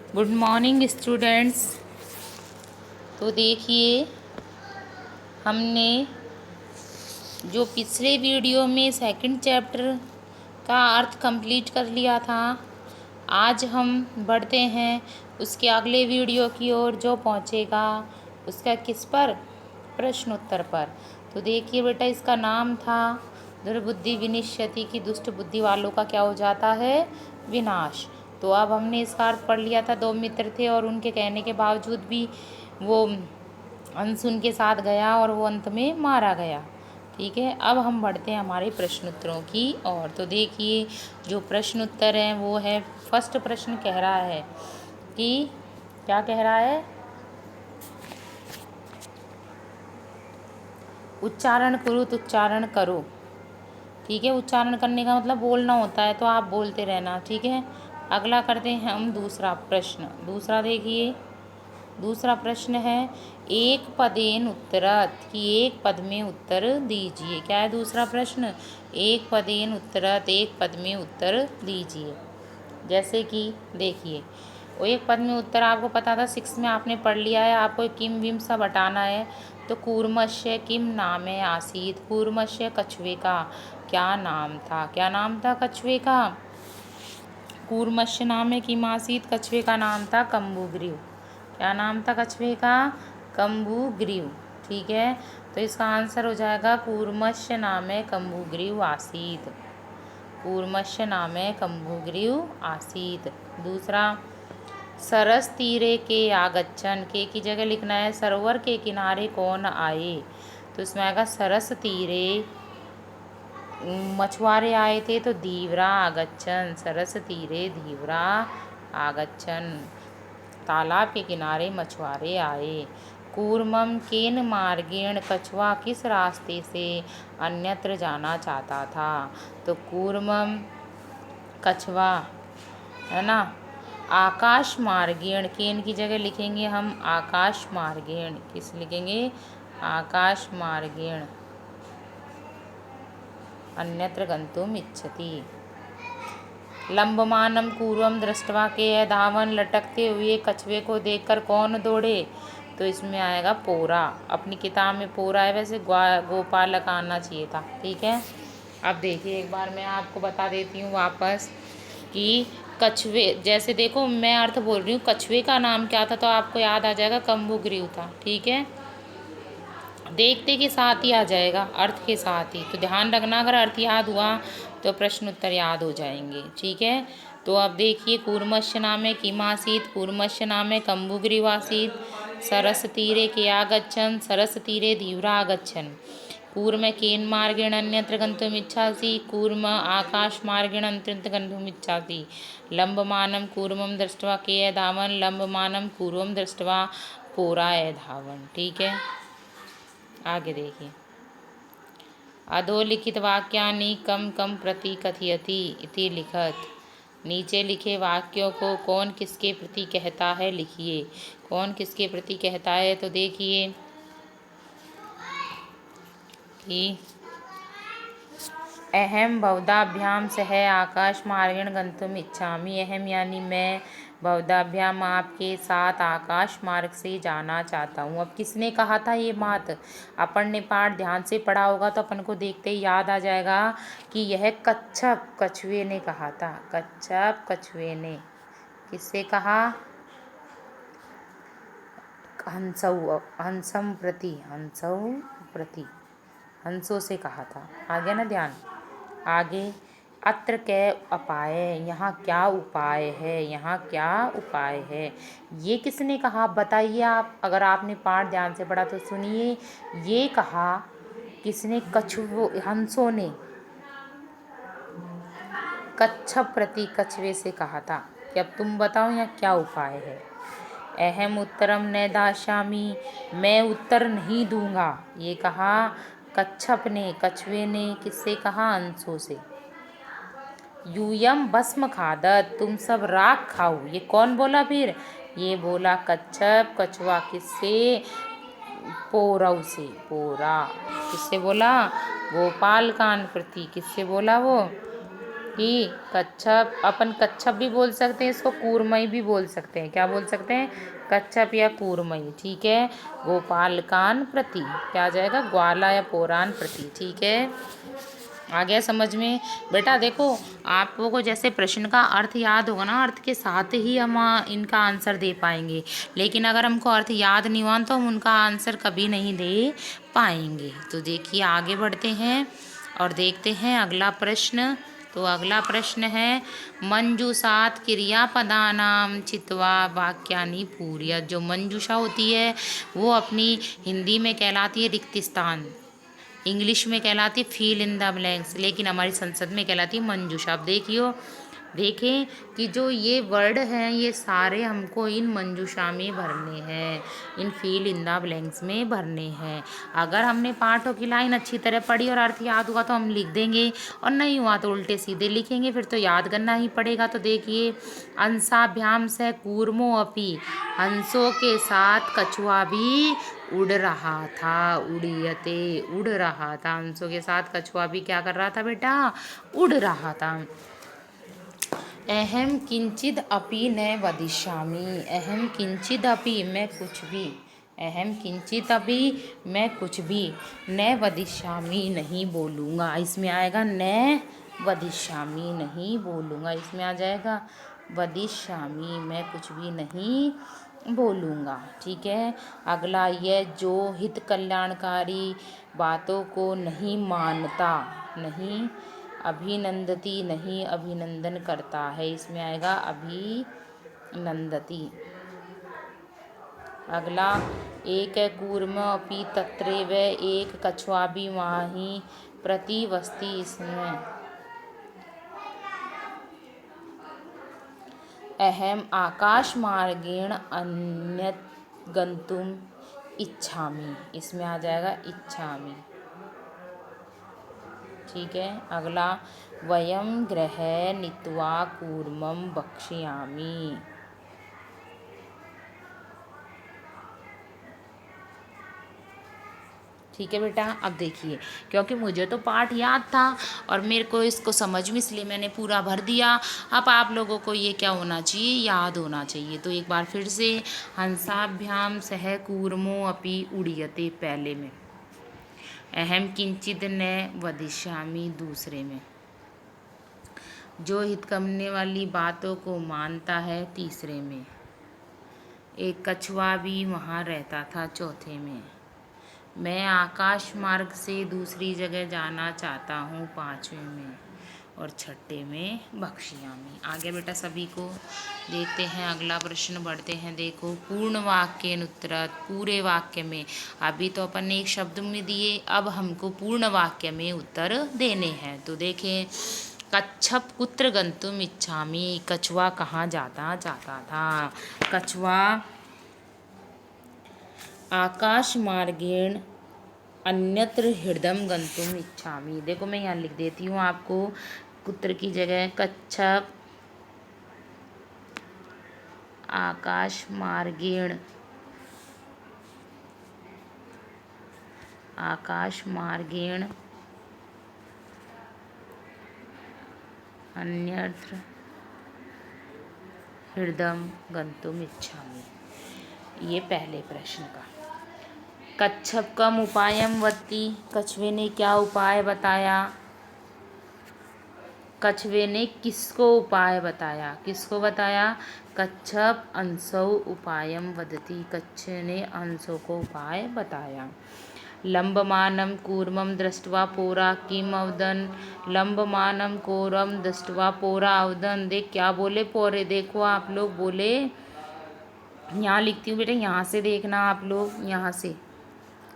Good morning students. तो देखिए, हमने जो पिछले वीडियो में सेकंड चैप्टर का अर्थ कंप्लीट कर लिया था, आज हम बढ़ते हैं उसके अगले वीडियो की ओर जो पहुंचेगा उसका किस पर, प्रश्न उत्तर पर। तो देखिए बेटा, इसका नाम था दुर्बुद्धि विनिश्यति की दुष्ट बुद्धि वालों का क्या हो जाता है, विनाश। तो अब हमने इसका अर्थ पढ़ लिया था। दो मित्र थे और उनके कहने के बावजूद भी वो अंश उनके साथ गया और वो अंत में मारा गया। ठीक है, अब हम बढ़ते हैं हमारे प्रश्न उत्तरों की ओर। तो देखिए, जो प्रश्न उत्तर हैं वो है, फर्स्ट प्रश्न कह रहा है कि क्या कह रहा है, उच्चारण करो तो उच्चारण करो। ठीक है, उच्चारण करने का मतलब बोलना होता है, तो आप बोलते रहना। ठीक है, अगला करते हैं हम दूसरा प्रश्न। दूसरा देखिए, दूसरा प्रश्न है एक पदेन उत्तरत, कि एक पद में उत्तर दीजिए। क्या है दूसरा प्रश्न, एक पदेन उत्तरत, एक पद में उत्तर दीजिए। जैसे कि देखिए, वो एक पद में उत्तर आपको पता था, 6 में आपने पढ़ लिया है। आपको किम विम सब हटाना है। तो कूर्मस्य किम नामे आसीत, कूर्मस्य कछुए का क्या नाम था, क्या नाम था कछुए का, कूर्मस्य नाम है किम आसीत, कछुए का नाम था कम्बुग्रीव। क्या नाम था कछुए का, कम्बुग्रीव। ठीक है, तो इसका आंसर हो जाएगा कूर्मस्य नामे कम्बुग्रीव आसीत, कूर्मस्य नामे कम्बुग्रीव आसीत। दूसरा, सरस तीरे के आगच्छन, के की जगह लिखना है सरोवर के किनारे कौन आए। तो इसमें आएगा सरस तीरे मछुआरे आए थे, तो धीवरा आगच्छन, सरस तीरे धीवरा आगच्छन, तालाब के किनारे मछुआरे आए। कूर्मम केन मार्गेण, कछुआ किस रास्ते से अन्यत्र जाना चाहता था। तो कूर्मम कछुआ है ना, आकाश मार्गेण, केन की जगह लिखेंगे हम आकाश मार्गेण, किस लिखेंगे, आकाश मार्गेण अन्यत्र गंतुम इच्छति। लंबमानम पूर्वम दृष्टवा के धावन, लटकते हुए कछुए को देखकर कौन दौड़े। तो इसमें आएगा पोरा। अपनी किताब में पोरा है, वैसे गोपालक आना चाहिए था। ठीक है, अब देखिए एक बार मैं आपको बता देती हूँ वापस कि कछुए, जैसे देखो मैं अर्थ बोल रही हूँ, कछुए का नाम क्या था, तो आपको याद आ जाएगा कम्बुग्रीव था। ठीक है, देखते के साथ ही आ जाएगा, अर्थ के साथ ही। तो ध्यान रखना, अगर अर्थ याद हुआ तो प्रश्न उत्तर याद हो जाएंगे। ठीक है, तो अब देखिए, कूर्मस्य नामे किमासीत, कूर्मस्य नामे कम्बुग्रीवासीत, सरस तीरे के आगच्छन, सरस तीरे धीवरा आगच्छन, कूर्म केन मार्गेण अन्यत्र गन्तुम इच्छासि, कूर्म आकाश मार्गेण अन्यत्र गन्तुम इच्छासि, लंबमानं कूर्मं दृष्ट्वा के धावन, लंबमानं कूर्मं दृष्ट्वा पोराय धावन। ठीक है, आगे देखिए, अधोलिखित वाक्यानि कम कम प्रति कथयति इति लिखत, नीचे लिखे वाक्यों को कौन किसके प्रति कहता है लिखिए। कौन किसके प्रति कहता है, तो देखिए कि अहम भवदाभ्याम सह आकाश मार्गेण गंतुम इच्छामि, अहम यानी मैं, भवदाभ्याम आपके साथ आकाश मार्ग से जाना चाहता हूँ। अब किसने कहा था ये बात, अपन ने पाठ ध्यान से पढ़ा होगा तो अपन को देखते ही याद आ जाएगा कि यह कच्छप कछुए ने कहा था। कच्छप कछुए ने किससे कहा, हंसौ, हंसम प्रति, हंसौ प्रति, हंसों से कहा था। आ गया ना ध्यान। आगे, अत्र कै उपाय, यहाँ क्या उपाय है, यहाँ क्या उपाय है, ये किसने कहा बताइए आप। अगर आपने पाठ ध्यान से पढ़ा तो सुनिए, ये कहा किसने, कछुओं, हंसों ने कच्छप प्रति, कछुए से कहा था कि अब तुम बताओ यहाँ क्या उपाय है। अहम उत्तरम न दास्यामि, मैं उत्तर नहीं दूंगा, ये कहा कच्छप ने, कछुए ने किससे कहा, हंसों से। यूयम भस्म खादत, तुम सब राख खाओ, ये कौन बोला फिर, ये बोला कच्छप, कछुआ किससे, पोरव से, पोरा किससे बोला, गोपाल कान प्रति, किससे बोला वो, ही कच्छप, अपन कच्छप भी बोल सकते हैं, इसको कूर्मई भी बोल सकते हैं। क्या बोल सकते हैं? कच्छप या कूर्मई। ठीक है। गोपालकान प्रति, क्या आ जाएगा? ग्वाला या पोरान प्रति। ठीक है, आ गया समझ में? बेटा देखो, आपको को जैसे प्रश्न का अर्थ याद होगा ना, अर्थ के साथ ही हम इनका आंसर दे पाएंगे। लेकिन अगर हमको अर्थ याद नहीं हुआ तो हम उनका आंसर कभी नहीं दे पाएंगे। तो देखिए आगे बढ़ते हैं और देखते हैं अगला प्रश्न। तो अगला प्रश्न है, मंजूषात क्रियापदानाम चित्वा वाक्यानि पूर्य। जो मंजूषा होती है वो अपनी हिंदी में कहलाती है रिक्त स्थान, इंग्लिश में कहलाती है फिल इन द ब्लैंक्स, लेकिन हमारी संसद में कहलाती है मंजूषा। अब देखियो, देखें कि जो ये वर्ड हैं ये सारे हमको इन मंजूषा में भरने हैं, इन फिल इन द ब्लैंक्स में भरने हैं। अगर हमने पाठों की लाइन अच्छी तरह पढ़ी और अर्थ याद हुआ तो हम लिख देंगे, और नहीं हुआ तो उल्टे सीधे लिखेंगे, फिर तो याद करना ही पड़ेगा। तो देखिए, अंशाभ्याम से कूर्मो अपि, हंसों के साथ कछुआ भी उड़ रहा था। उड़ियते, उड़ रहा था। हंसों के साथ कछुआ भी क्या कर रहा था बेटा? उड़ रहा था। अहम किंचिद अपि न वदिष्यामि। अहम किंचिद अपि, मैं कुछ भी, अहम किंचित अपि, मैं कुछ भी, न वदिष्यामि, नहीं बोलूँगा। इसमें आएगा न वदिष्यामि, नहीं बोलूँगा। इसमें आ जाएगा वदिष्यामि, मैं कुछ भी नहीं बोलूँगा। ठीक है। अगला, यह जो हित कल्याणकारी बातों को नहीं मानता, नहीं अभिनंदती, नहीं अभिनंदन करता है। इसमें आएगा अभिनंदती। अगला, एक कूर्म अपि तत्रैव, एक कछुआ भी वहाँ ही प्रतिवस्ति। इसमें अहम आकाशमार्गेण अन्यत् गन्तुम इच्छामि। इसमें आ जाएगा इच्छामि। ठीक है। अगला, वयं गृहे नीत्वा कूर्मं भक्षयामि। ठीक है बेटा। अब देखिए, क्योंकि मुझे तो पाठ याद था और मेरे को इसको समझ में, इसलिए मैंने पूरा भर दिया। अब आप लोगों को ये क्या होना चाहिए? याद होना चाहिए। तो एक बार फिर से, हंसाभ्याम सह कूर्मो अपि उड़ीयते पहले में, अहम किंचिद न वदिष्यामि दूसरे में, जो हित करने वाली बातों को मानता है तीसरे में, एक कछुआ भी वहाँ रहता था चौथे में, मैं आकाश मार्ग से दूसरी जगह जाना चाहता हूँ पाँचवें में, और छठे में भक्षयामि। आगे बेटा सभी को देखते हैं अगला प्रश्न, बढ़ते हैं। देखो, पूर्ण वाक्य उत्तरत, पूरे वाक्य में, अभी तो अपन ने एक शब्द में दिए, अब हमको पूर्ण वाक्य में उत्तर देने हैं। तो देखें, कच्छप कुत्र गंतुम इच्छामि, कछुआ कहाँ जाता था? कछुआ आकाश मार्गेण अन्यत्र हृदम गंतुम इच्छामि। देखो मैं यहाँ लिख देती हूँ आपको, कुत्र की जगह कच्छप आकाश मार्गेण, आकाश मार्गेण अन्यत्र हृदम गंतुम इच्छामि। ये पहले प्रश्न का। कच्छप कम उपायम वत्ति, कछुए ने क्या उपाय बताया? कछुए ने किसको उपाय बताया? किसको बताया? कच्छप अंशौ उपायम वदति, कच्छुए ने अंशों को उपाय बताया। लंबमानं कूर्मं दृष्ट्वा पोरा किम अवदन्, लंबमानं कूर्मं दृष्ट्वा पोरा अवदन्। देख क्या बोले पोरे, देखो आप लोग बोले, यहाँ लिखती हूँ बेटा, यहाँ से देखना आप लोग, यहाँ से,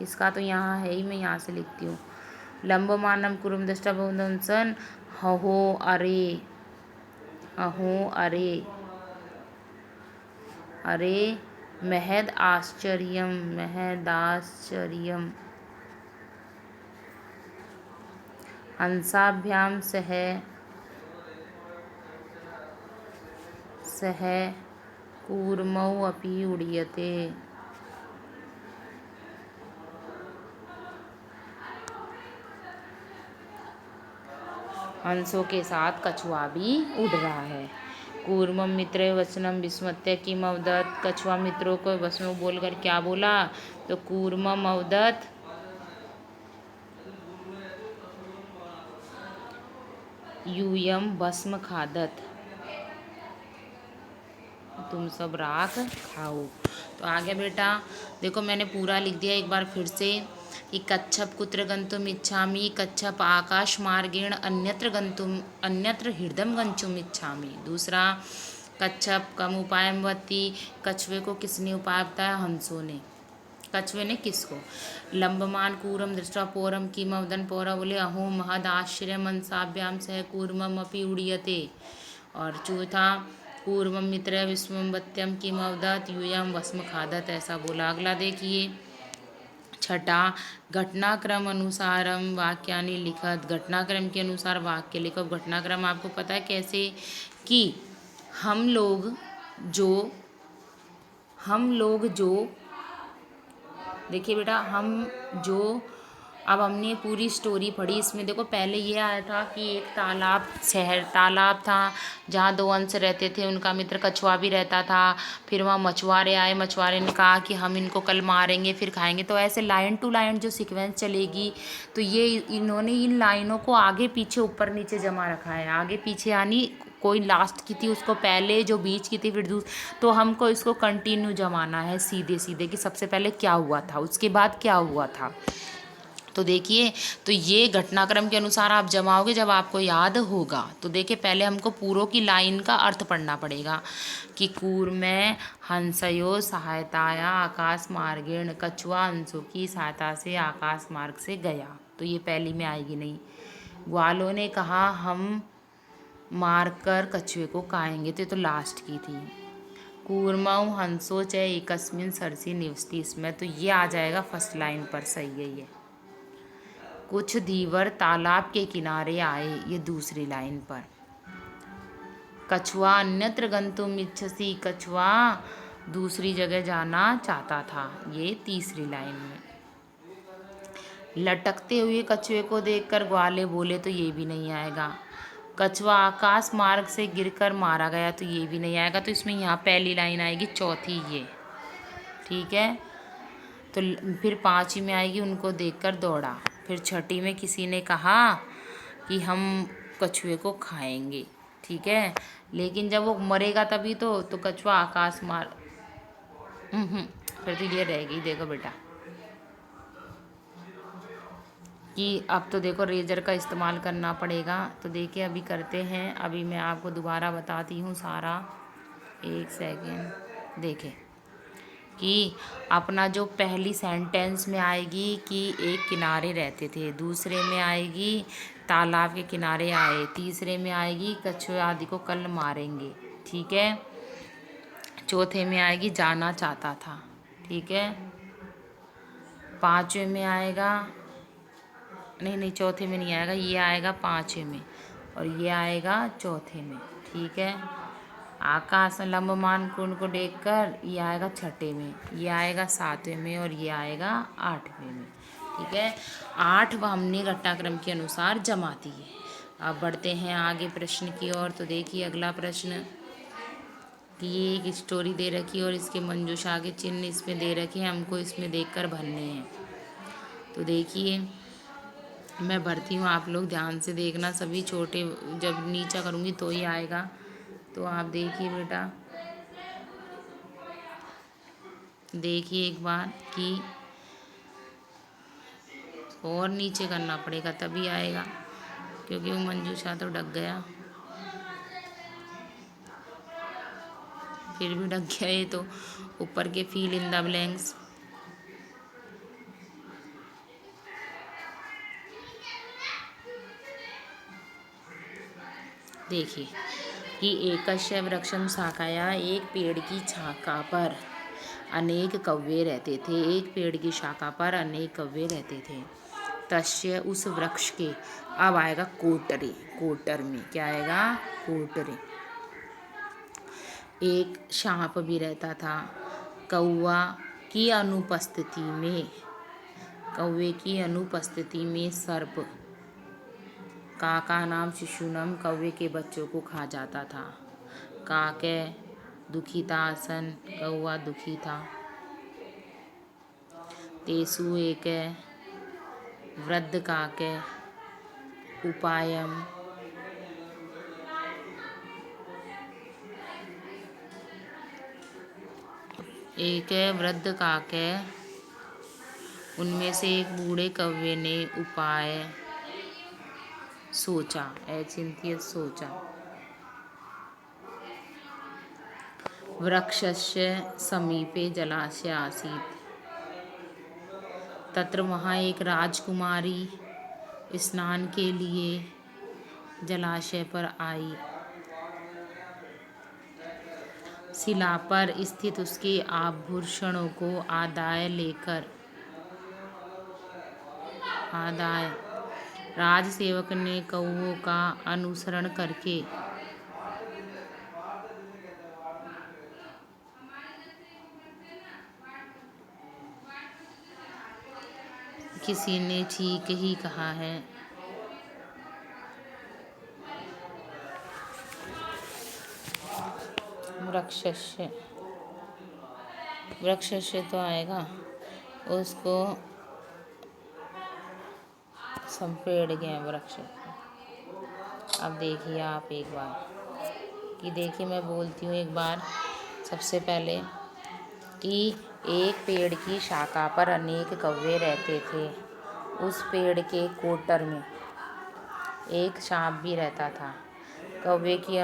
इसका तो यहाँ है ही, मैं यहाँ से लिखती हूँ। लंबमानं कूर्मं दृष्ट्वा पोरा, अहो अरे, अहो अरे, अरे महद आश्चर्यम, महदाश्चर्यम, हंसाभ्याम सह सह कूर्मौ अपि उड़ीयते। हंसों के साथ कछुआ भी उड़ रहा है। कूर्मम मित्र वचनम विस्मत्य किम अवदत्। कछुआ मित्रों को वश में बोलकर क्या बोला, तो कूर्मम अवदत् यूयम भस्म खादत, तुम सब राख खाओ। तो आ गया बेटा। देखो मैंने पूरा लिख दिया एक बार फिर से कि कच्छप कुत्र गंतुम इच्छामि, कच्छप आकाश मार्गेण अन्यत्र हृदम गंतुम इच्छामि। दूसरा, कच्छप कम उपायम वत्ति, कछुए को किसने उपाय बताया, हंसों ने। कछुए ने किसको, लंबमान कूरम दृष्टा पौरम किम अवदन, पौरा बोले अहो महद आश्चर्य मनसाभ्याम सह कूर्मम अपि उड़ीयते। और चौथा, कूर्मम मित्र विस्मवत्यम किम अवदत् यूयम वस्म खादत, ऐसा बोला। अगला देखिए छठा, घटनाक्रम अनुसारम वाक्यानि लिखत। घटनाक्रम के अनुसार वाक्य लिखो। घटनाक्रम आपको पता है कैसे, कि हम लोग जो देखिए बेटा, अब हमने पूरी स्टोरी पढ़ी। इसमें देखो पहले ये आया था कि एक तालाब था जहाँ दो अंश रहते थे, उनका मित्र कछुआ भी रहता था। फिर वहाँ मछुआरे आए, मछुआरे ने कहा कि हम इनको कल मारेंगे फिर खाएंगे। तो ऐसे लाइन टू लाइन जो सीक्वेंस चलेगी, तो ये इन्होंने इन लाइनों को आगे पीछे ऊपर नीचे जमा रखा है। आगे पीछे यानी कोई लास्ट की थी उसको पहले, जो बीच की थी फिर तो हमको इसको कंटिन्यू जमाना है सीधे सीधे, कि सबसे पहले क्या हुआ था, उसके बाद क्या हुआ था। तो देखिए, तो ये घटनाक्रम के अनुसार आप जमाओगे जब आपको याद होगा। तो देखिए पहले हमको पूरों की लाइन का अर्थ पढ़ना पड़ेगा कि कूर्मे हंसयो सहायताया आकाश मार्गेण, कछुआ हंसों की सहायता से आकाश मार्ग से गया। तो ये पहली में आएगी नहीं। ग्वालों ने कहा हम मारकर कछुए को खाएंगे, तो लास्ट की थी। कूर्मऊ हंसो च एकस्मिन सरसी निवसति, इसमें तो ये आ जाएगा फर्स्ट लाइन पर, सही है ये। कुछ धीवर तालाब के किनारे आए, ये दूसरी लाइन पर। कछुआ अन्यत्र गंतुम इच्छसि, कछुआ दूसरी जगह जाना चाहता था, ये तीसरी लाइन में। लटकते हुए कछुए को देखकर ग्वाले बोले, तो ये भी नहीं आएगा। कछुआ आकाश मार्ग से गिरकर मारा गया, तो ये भी नहीं आएगा। तो इसमें यहाँ पहली लाइन आएगी, चौथी ये, ठीक है। तो फिर पांचवी में आएगी उनको देखकर दौड़ा। फिर छठी में किसी ने कहा कि हम कछुए को खाएंगे, ठीक है। लेकिन जब वो मरेगा तभी तो कछुआ आकाश मार फिर तो ये रहेगी। देखो बेटा कि अब तो देखो रेजर का इस्तेमाल करना पड़ेगा। तो देखिए अभी करते हैं, अभी मैं आपको दोबारा बताती हूँ सारा, एक सेकेंड। देखें कि अपना जो पहली सेंटेंस में आएगी कि एक किनारे रहते थे, दूसरे में आएगी तालाब के किनारे आए, तीसरे में आएगी कछुए आदि को कल मारेंगे, ठीक है। चौथे में आएगी जाना चाहता था, ठीक है। पांचवें में आएगा, नहीं चौथे में नहीं आएगा, ये आएगा पांचवें में और ये आएगा चौथे में, ठीक है। आकाश लंबमान कुंड को देखकर, ये आएगा छठे में, ये आएगा सातवें में और ये आएगा आठवें में, ठीक है। 8 हमने घटनाक्रम के अनुसार जमा दिए। अब बढ़ते हैं आगे प्रश्न की ओर। तो देखिए अगला प्रश्न कि ये एक स्टोरी दे रखी है और इसके मंजूषा के चिन्ह इसमें दे रखे हैं, हमको इसमें देखकर भरने हैं। तो देखिए मैं भरती हूँ, आप लोग ध्यान से देखना, सभी छोटे जब नीचा करूँगी तो ही आएगा। तो आप देखिए बेटा, देखिए एक बार कि और नीचे करना पड़ेगा तभी आएगा, क्योंकि वो मंजूषा तो ढक गया, फिर भी ढक गया। ये तो ऊपर के फिल इन द ब्लैंक्स। देखिए कि एकस्य वृक्षम शाखाया, एक पेड़ की शाखा पर अनेक कौवे रहते थे, एक पेड़ की शाखा पर अनेक कौवे रहते थे। तस्य उस वृक्ष के, अब आएगा कोटरे, कोटर में क्या आएगा, कोटरे। एक सांप भी रहता था। कौवा की अनुपस्थिति में, कौवे की अनुपस्थिति में सर्प का का नाम शिशुनम कौवे के बच्चों को खा जाता था। काके दुखितासन कौवा दुखी था। तेसु एक वृद्ध काके उपायम एक वृद्ध काके उनमें से एक बूढ़े कौवे ने उपाय सोचा, अचिंत्य सोचा। वृक्षस्य समीपे जलाशय आसीत्। तत्र वहाँ एक राजकुमारी स्नान के लिए जलाशय पर आई। शिला पर स्थित उसके आभूषणों को राजसेवक ने कौवों का अनुसरण करके किसी ने ठीक ही कहा है। वृक्षस्य तो आएगा, उसको संपेड़ गए वृक्ष। अब देखिए आप एक बार कि देखिए मैं बोलती हूँ एक बार सबसे पहले कि एक पेड़ की शाखा पर अनेक कौवे रहते थे। उस पेड़ के कोटर में एक सांप भी रहता था। कौवे की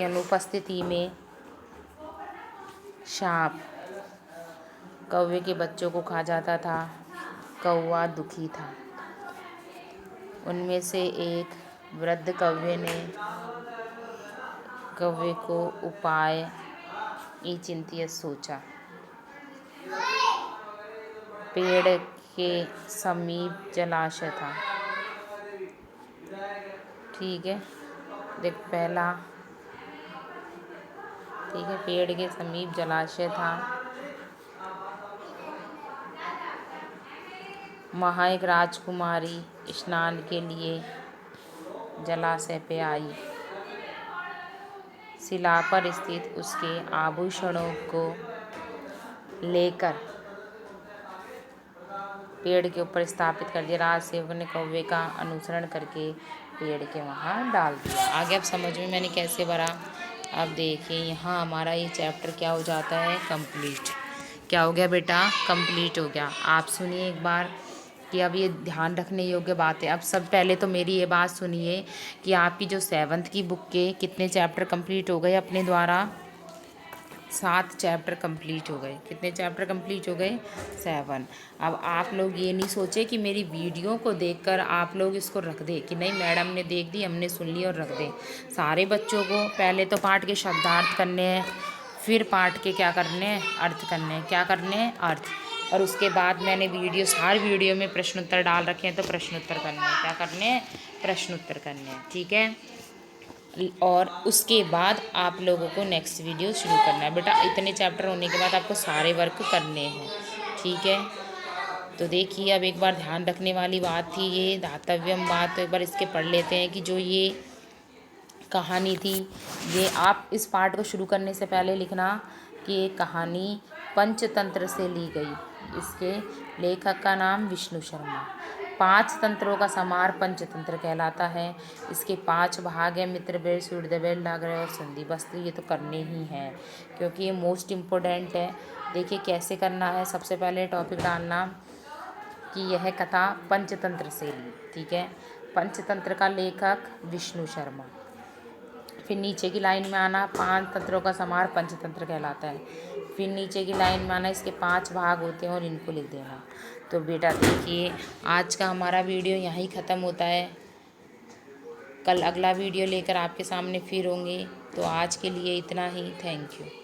अनुपस्थिति में सांप कौवे के बच्चों को खा जाता था। कौवा दुखी था। उनमें से एक वृद्ध कौवे ने कौवे को उपाय चिंतित सोचा। पेड़ के समीप जलाशय था। ठीक है, देख पहला, ठीक है, पेड़ के समीप जलाशय था। वहाँ एक राजकुमारी स्नान के लिए जलाशय पे आई। शिला पर स्थित उसके आभूषणों को लेकर पेड़ के ऊपर स्थापित कर दिया। राजसेवक ने कौवे का अनुसरण करके पेड़ के वहाँ डाल दिया। आगे अब समझ में मैंने कैसे भरा। अब देखिए यहाँ हमारा ये चैप्टर क्या हो जाता है, कंप्लीट। क्या हो गया बेटा, कंप्लीट हो गया। आप सुनिए एक बार कि अब ये ध्यान रखने योग्य बात है। अब सब पहले तो मेरी ये बात सुनिए कि आपकी जो 7th की बुक के कितने चैप्टर कंप्लीट हो गए अपने द्वारा, 7 चैप्टर कंप्लीट हो गए। कितने चैप्टर कंप्लीट हो गए, 7। अब आप लोग ये नहीं सोचे कि मेरी वीडियो को देखकर आप लोग इसको रख दे कि नहीं मैडम ने देख दी, हमने सुन ली और रख दे। सारे बच्चों को पहले तो पाठ के शब्दार्थ करने हैं, फिर पाठ के क्या करने हैं, अर्थ करने हैं। क्या करने हैं, अर्थ। और उसके बाद मैंने हर वीडियो में प्रश्न उत्तर डाल रखे हैं, तो प्रश्न उत्तर करने हैं। क्या करने हैं, प्रश्न उत्तर करने हैं। ठीक है, और उसके बाद आप लोगों को नेक्स्ट वीडियो शुरू करना है। बेटा इतने चैप्टर होने के बाद आपको सारे वर्क करने हैं। ठीक है, तो देखिए अब एक बार ध्यान रखने वाली बात थी ये धातव्यम बात, तो एक बार इसके पढ़ लेते हैं कि जो ये कहानी थी, ये आप इस पार्ट को शुरू करने से पहले लिखना कि ये कहानी पंचतंत्र से ली गई। इसके लेखक का नाम विष्णु शर्मा। 5 तंत्रों का समार पंचतंत्र कहलाता है। इसके 5 भाग हैं, मित्रबेल, सूर्यदेवेल, नागरय और संधि। बस तो ये तो करने ही हैं क्योंकि ये मोस्ट इम्पोर्टेंट है। देखिए कैसे करना है। सबसे पहले टॉपिक डालना कि यह कथा पंचतंत्र से ली। ठीक है, पंचतंत्र का लेखक विष्णु शर्मा। फिर नीचे की लाइन में आना, 5 तंत्रों का समार पंचतंत्र कहलाता है। फिर नीचे की लाइन में आना, इसके 5 भाग होते हैं और इनको लिख देना। तो बेटा देखिए आज का हमारा वीडियो यहीं ख़त्म होता है। कल अगला वीडियो लेकर आपके सामने फिर होंगे। तो आज के लिए इतना ही। Thank you.